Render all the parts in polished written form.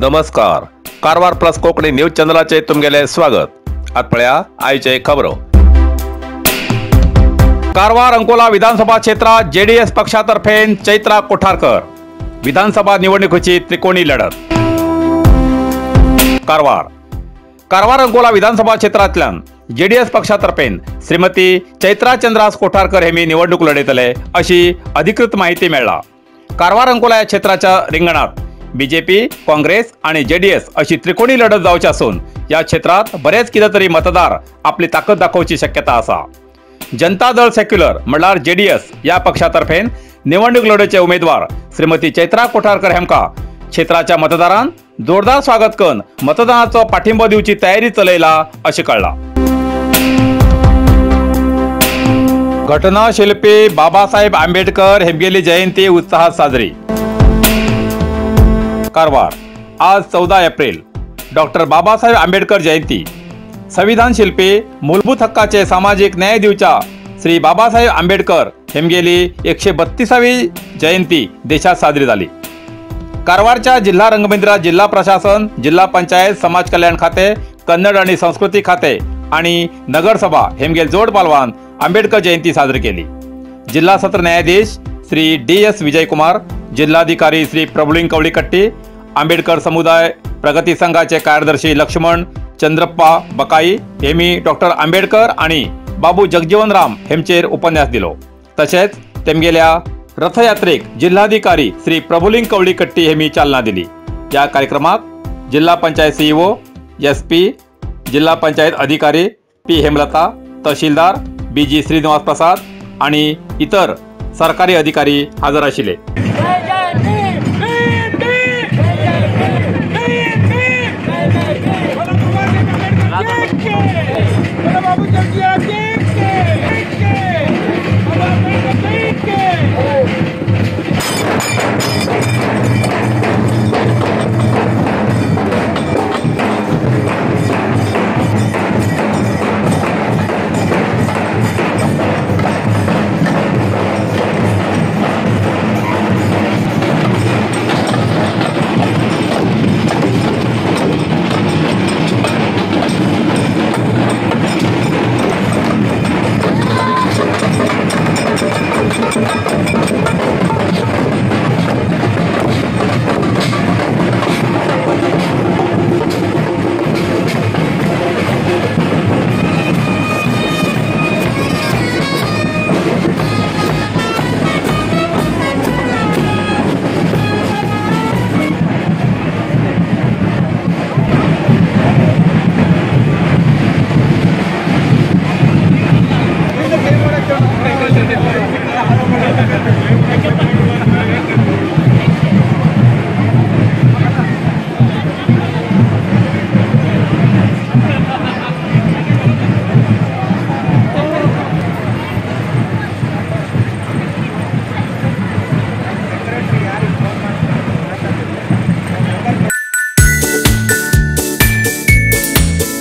नमस्कार. Karwar plus Konkani news चॅनलाचे तुमगेले स्वागत. आज पळया आयचे खबरो. कारवार अंकोला विधानसभा क्षेत्रात जेडीएस पक्षातर्फे चैत्रा कोठारकर. विधानसभा निवडणुकीची त्रिकोणी लढत. कारवार अंकोला विधानसभा क्षेत्रातल्यान जेडीएस पक्षातर्फे श्रीमती चैत्रा चंद्रास कोठारकर हेमी निवडणूक लढयतले अशी अधिकृत माहिती मिळाला. कारवार अंकोला या क्षेत्राच्या रिंगणात बीजेपी, काँग्रेस आणि जेडीएस अशी त्रिकोणी लढत जावची असून या क्षेत्रात बरेच किती तरी मतदार आपली ताकद दाखवची शक्यता असा. जनता दल सेक्युलर म्हणल्यार जेडीएस या पक्षातर्फे निवडणूक लढवचे उमेदवार श्रीमती चैत्रा कोठारकर हेमका क्षेत्राच्या मतदारांन जोरदार स्वागत करून मतदानाचो पाठिंबो दिवची तयारी चलयला अशें कळला. घटनाशिल्पी बाबासाहेब आंबेडकर हेमगेली जयंती उत्साहात साजरी. कारवार आज 14 एप्रिल डॉक्टर बाबासाहेब आंबेडकर जयंती. संविधान शिल्पी मूलभूत हक्काचे सामाजिक न्याय दिवच्या श्री बाबासाहेब आंबेडकर हेमगेली 132वी जयंती देशात साजरी झाली. कारवारच्या जिल्हा रंगमंदिरात जिल्हा प्रशासन, जिल्हा पंचायत, समाज कल्याण खाते, कन्नड आणि संस्कृती खाते आणि नगरसभा हेमगेल जोड पालवान आंबेडकर जयंती साजरी केली. जिल्हा सत्र न्यायाधीश श्री DS विजयकुमार, जिल्हाधिकारी श्री प्रभुलिंग कवळीकट्टी, आंबेडकर समुदाय प्रगती संघाचे कार्यदर्शी लक्ष्मण चंद्रप्पा बकाई हेमी डॉक्टर आंबेडकर आणि बाबू जगजीवनराम हेमचेर उपन्यास दिलो. तसेच तेमगेल्या रथयात्रेक जिल्हाधिकारी श्री प्रभुलिंग कवळीकट्टी हेमी चालना दिली. या कार्यक्रमात जिल्हा पंचायत CEO, SP, जिल्हा पंचायत अधिकारी P हेमलता, तहसीलदार BG श्रीनिवास प्रसाद आणि इतर सरकारी अधिकारी हजर आशिले.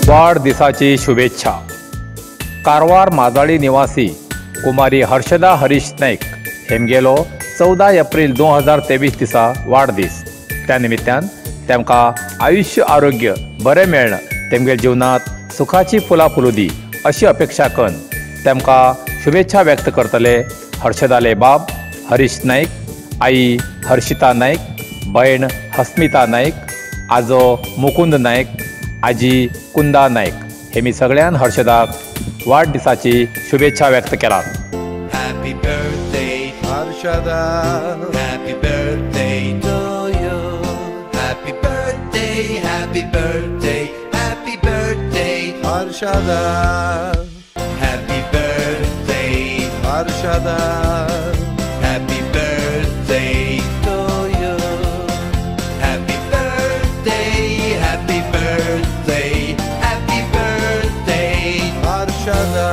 वाढदिवसाची शुभेच्छा. कारवार माजाळी निवासी कुमारी हर्षदा हरीश नाईक हेमगेलो 14 एप्रिल 2023 दिसा वाढदीस. त्या निमित्तान तेमकां आयुष्य आरोग्य बरें मेळन तेमगे जिवनात सुखाची फुलां फुलुदी अशी अपेक्षा करून तेमकां शुभेच्छा व्यक्त करतले हर्षदाले बाब हरीश नाईक, आई हर्षिता नाईक, भयण हस्मिता नाईक, आजो मुकुंद नाईक, आजी कुंदा नाईक हेमी सगळ्यान हर्षदाक वाढदिवसाची शुभेच्छा व्यक्त केल्यात. Happy birthday Harshada, happy birthday to you, happy birthday, happy birthday, happy birthday Harshada, happy birthday Harshada, happy birthday to you, happy birthday, happy birthday, happy birthday Harshada.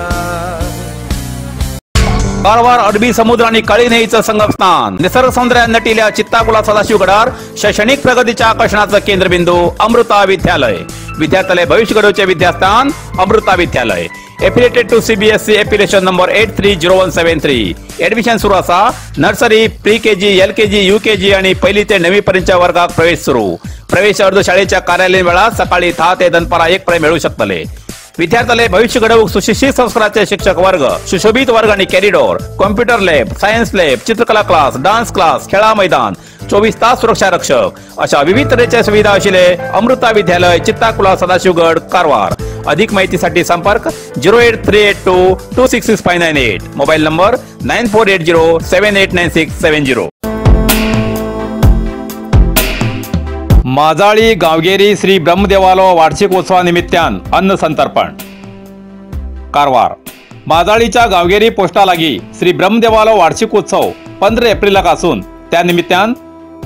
Karwar अरबी समुद्र आणि काळी नदीचं संगमस्थान, निसर्ग सौंदर्याने नटिल्या चित्ताकुला सदाशिवगडार शैक्षणिक प्रगतीच्या आकर्षणाचं केंद्रबिंदू अमृता विद्यालय. विद्यार्थ्यालय भविष्य घडवचे विद्यास्थान Amrita Vidyalaya. Affiliated to CBSE application number 830173. Admission सुरू असा. Nursery, pre KG, LKG, UKG आणि पहिली ते 9वी पर्यंतच्या वर्गात प्रवेश सुरू. प्रवेश अर्ज शाळेच्या कार्यालयीन वेळा सकाळी 10 ते दनपारा 1 पर्यंत मिळू शकतले. विद्यार्थ्याला भविष्य घडवूक सुशिक्षित संस्काराचे शिक्षक वर्ग, सुशोभित वर्ग आणि corridor, computer lab, science lab, चित्रकला क्लास, डान्स क्लास, खेळा मैदान, 24 तास सुरक्षा रक्षक अशा विविध तऱ्हेच्या सुविधा असलेले अमृता विद्यालय, चित्ताकुला, सदाशिवगड, कारवार. अधिक माहितीसाठी संपर्क 08382266598. Mobile number 9480789670. माजाळी गावगेरी श्री ब्रह्मदेवालो वार्षिक उत्सवानिमित्तान अन्न संतर्पण. कारवार. माजाळीच्या गावगेरी पोस्टा लागी श्री ब्रह्मदेवालो वार्षिक उत्सव 15 एप्रिलाक असून त्या निमित्तान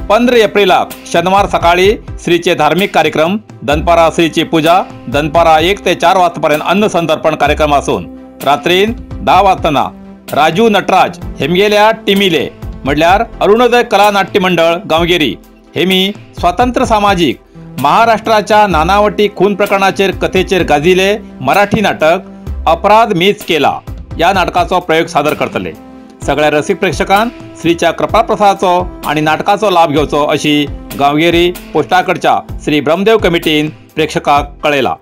15 एप्रिलाक शनिवार सकाळी श्रीचे धार्मिक कार्यक्रम, दनपारा श्रीची पूजा, दनपारा 1 ते 4 वाजतापर्यंत अन्न संतर्पण कार्यक्रम असून रात्रीन 10 वाजताना राजू नटराज हेमगेल्या टिमिले म्हटल्यार अरुणोदय कला नाट्य मंडळ गावगेरी हेमी स्वातंत्र्य सामाजिक महाराष्ट्राच्या नानावटी खून प्रकरणाचेर कथेचेर गाजिले मराठी नाटक अपराध मीच केला या नाटकाचो प्रयोग सादर करतले. सगळ्या रसिक प्रेक्षकांक श्रीच्या कृपा प्रसादाचो आणि नाटकाचो लाभ घेवचो अशी गावगेरी पोस्टाकडच्या श्री ब्रह्मदेव कमिटीन प्रेक्षकांक कळयला.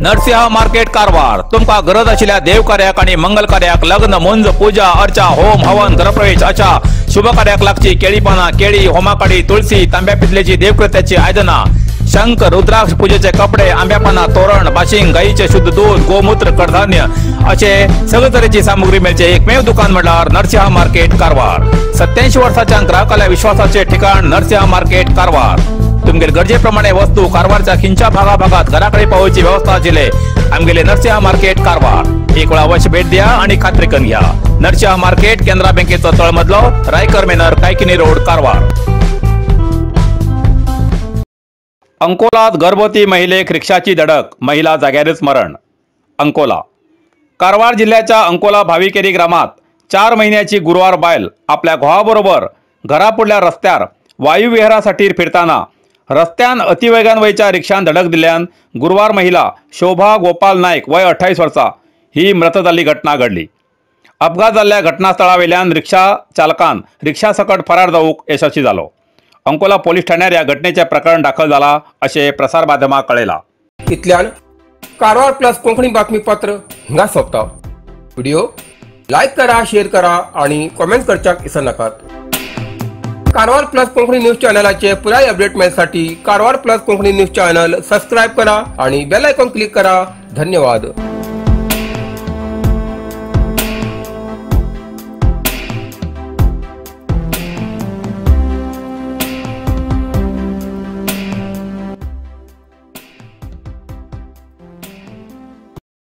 नरसिंह मार्केट कारवार. तुमका गरज आशिल्ल्या देव कार्याक आणि मंगल कार्याक, लग्न, मुंज, पूजा, अर्चा, होम, हवन, गृहप्रवेश अशा शुभ कार्याक लागची केळी पाना, केळी, होमाकाडी, तुळशी, तांब्या पितलेची देवकृत्याची आयदना, शंख, रुद्राक्ष पूजेचे कपडे, आंब्या पाना, तोरण, बाशिंग, गाईचे शुद्ध दूध, गोमूत्र, कडधान्य असे सगळे तऱ्हेची सामुग्री मिळचे एकमेव दुकान म्हटल्यार नरसिंह मार्केट कारवार. 87 वर्षांच्या ग्राहकाला विश्वासाचे ठिकाण नरसिंह मार्केट कारवार. तुमगेर गरजेप्रमाणे वस्तू कारवारच्या खिंच्या भागाभागात घराकडे पावोवची व्यवस्था आशिल्ले आमगेले नरसिंह मार्केट कारवार. एक वेळा अवश्य भेट द्या आणि खात्री करून घ्या. नरसिंह मार्केट, केंद्रा बँकेचो तळमजलो, रायकर मेनर, कायकिनी रोड, कारवार. अंकोलात गर्भवती महिलेक रिक्षाची धडक, महिला जाग्यारच मरण. अंकोला. कारवार जिल्ह्याच्या अंकोला भाविकेरी ग्रामात 4 महिन्याची गुरुवार बायल आपल्या घोवाबरोबर घरापुढल्या रस्त्यार वायुविहारासाठी फिरताना रस्त्यान अतिवेगान वयच्या रिक्षान धडक दिल्ल्यान गुरुवार महिला शोभा गोपाल नायक वय 28 वर्सां ही मृत जाल्ली घटना घडली. अपघात जाल्ल्या घटनास्थळावेल्यान रिक्षा चालकान रिक्षा सकट फरार जावूक यशस्वी जालो. अंकोला पोलीस ठाण्यार ह्या घटनेचे प्रकरण दाखल जाला अशें प्रसार माध्यमांक कळयला. इतल्यान कारवार प्लस कोंकणी बातमीपत्र हिंगा सोंपता. व्हिडिओ लाईक करा, शेअर करा आणि कमेंट करच्याक विसरनाकात. कारवार प्लस कोंकणी न्यूज चॅनलाचे पुराय अपडेट मेळसाठी Karwar plus Konkani news channel subscribe करा आणि बेल आयकॉन क्लिक करा. धन्यवाद.